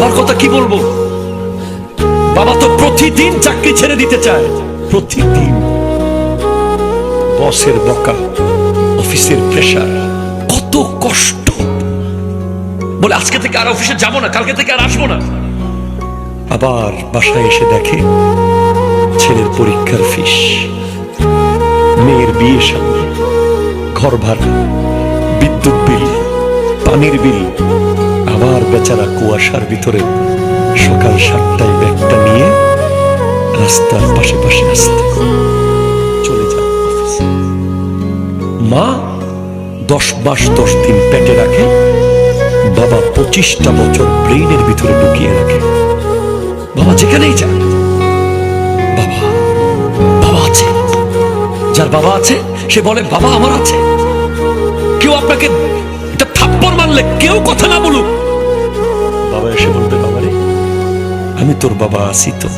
বাবার কথা কি বলবো? বাবা তো প্রতিদিন চাকরি ছেড়ে দিতে চায়, প্রতিদিন। বসের বকা, অফিসের প্রেশার, কত কষ্ট। বলে আজকে থেকে আর অফিসে যাবো না, কালকে থেকে আর আসবো না। আবার বাসায় এসে দেখে ছেলের পরীক্ষার ফিস, মেয়ের বিয়ে সামনে, ঘর ভাড়া, বিদ্যুৎ বিল, পানির বিল। আবার বেচারা কুয়াশার ভিতরে সকাল 7টায় ব্যাগটা নিয়ে রাস্তার পাশে পাশে আসতে চলে যায় অফিসে। মা 10 মাস 10 দিন পেটে রাখে, বাবা 25টা বছর ব্রেইনের ভিতরে ঢুকিয়ে রাখে। বাবা যেখানেই যায়, বাবা বাবা আছে। যার বাবা আছে সে বলে বাবা আমার আছে। কেউ আপনাকে একটা থাপ্পড় মারলে কেউ কথা না বলুক, বাবা এসে বলবে বাবা রে আমি তোর বাবা আছি তো।